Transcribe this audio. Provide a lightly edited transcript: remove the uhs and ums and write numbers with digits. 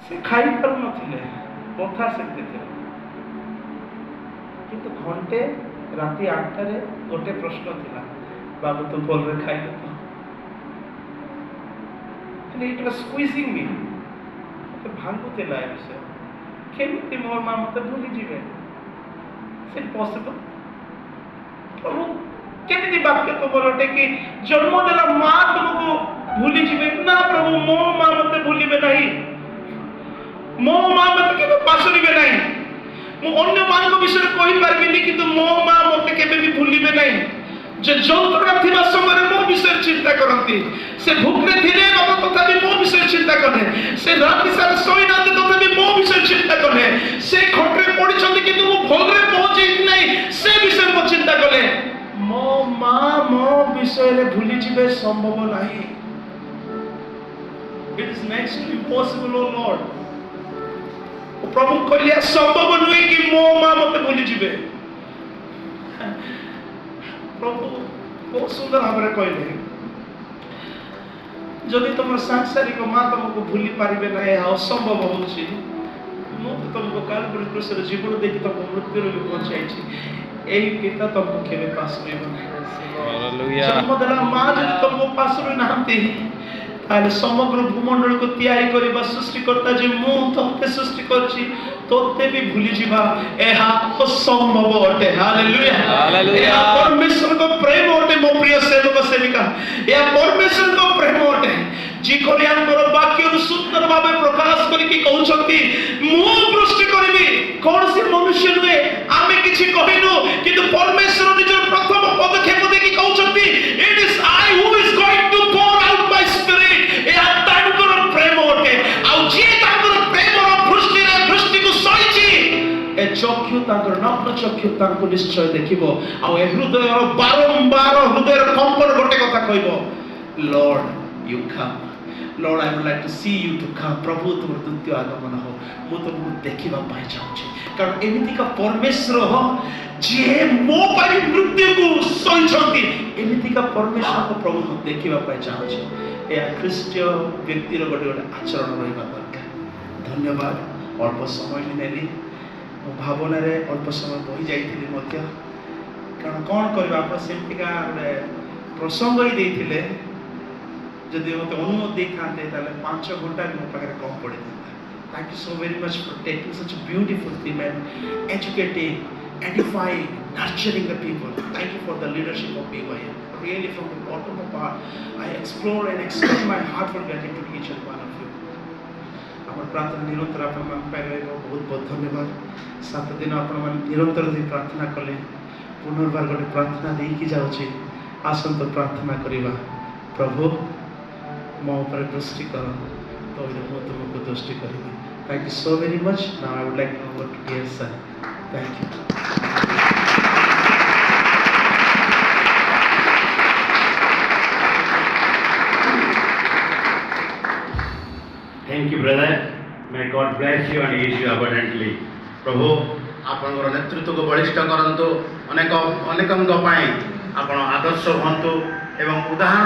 से खाई पार नथिले कथा सेमती थे किंतु घंटे राति 8 रे गोटे प्रश्न थिला बाबू तो भोर रे खाइले तो इट वाज स्क्वीजिंग मी तो भांगु थिला ए विषय केमिति मोर मां मते भूली जीवे इट्स इम्पॉसिबल प्रभु केमिति वाक्य तो बोलटे कि जन्म देला मां तुमको भूली जीवे ना प्रभु मो मां मते भूलिबे नहीं मो मां मते केबे पासरिबे नहीं मु अन्य मान को विषय कहि पारबिनी किंतु मो मां मते केबे भी भूलिबे नहीं जे जंत्रणा थिबा समय मो विषय चिंता करंती से भूखरे थिले बाबा तथा भी मो विषय चिंता करने से राति सारा सोई नाते तथा भी मो विषय चिंता करने से खटरे पड़ी छथि किंतु मु भोगरे पहुंचे नहीं से विषय मो चिंता करले मो मां मो विषय रे भूली जिबे संभव नहीं it is next to impossible O Lord प्रभु कहलिया संभव नुहे कि मो मां मते भूली जिबे प्रभु बहुत सुंदर भाव कहले जदि तुम सांसारिक मां तुमको भूली पारिबे ना यह असंभव होछि मु तो तुमको कालवरी क्रूस रे जीवन देखि तुमको मृत्यु रे पहुंचाइछि एही पिता तुमको केबे पास होइबो हालेलुया जन्म देला मां जदि तुमको पास होई नाहंती ताले समग्र भूमंडल को तैयारी करबा सृष्टिकर्ता जे मु तोते सृष्टि करछि तोते भी भूली जीवा एहा असंभव अटे हालेलुया हालेलुया परमेश्वर को प्रेम अटे मो प्रिय सेवक सेविका या परमेश्वर को प्रेम अटे जी कोरियानकर वाक्य सुंदर भाबे प्रकाश करी कि कहउछंती मु सृष्टि करबी कोन से मनुष्य नुए आमे किछि कहिनु किंतु परमेश्वर निजर प्रथम पदक्षेप देखि कहउछंती it is I who is going to pour out my spirit ए तांकर प्रेम अटे आ जे तांकर प्रेम भृष्टि रे भृष्टि को सहिछि ए चक्षु तांकर नग्न चक्षु तांको निश्चय देखिबो आ ए हृदय बारंबार हृदय कंपन गोटे कथा कहबो Lord you come Lord I would like to see you to come प्रभु तुम द्वितीय आगमन हो मु तुमको देखिबा पाई चाहूछी कारण एमिति का परमेश्वर हो जे मो पाई मृत्यु को सहिछंती एमिति का परमेश्वर को प्रभु को देखिबा पाई चाहूछी ए ख्रीष्टीय व्यक्ति रो गोटे गोटे आचरण रहबा दरकार धन्यवाद अल्प समय नेली मो भावना रे अल्प समय बहि जाइथिली मध्य कारण कोन करबा आप सेमतिका प्रसंग ही देथिले जदि मते अनुमति देखाते ताले 5 घंटा मो पाखरे कम पड़ी था thank you so very much for taking such a beautiful theme and educating edifying nurturing the people thank you for the leadership of BYM really from the bottom of my heart I explore and extend my heart for getting to each and one of you আমার প্রার্থনা নিরন্তর আপনার মান পাই রহিব বহুত বহুত ধন্যবাদ 7 দিন আপনার নিরন্তর দিয়ে প্রার্থনা কলে পুনর্বার গোটে প্রার্থনা দেইকি যাଉଛି আসন্ত প্রার্থনা করিবা प्रभु मो ऊपर दृष्टि कर तो मु तुमको दृष्टि करिबी thank you so very much now I would like to over to dear sir thank you thank you brother may God bless you and use you abundantly प्रभु आपनकर नेतृत्व को बलिष्ठ करंतु अनेक अनेकंग पाई आपण आदर्श हंतु एवं उदाहरण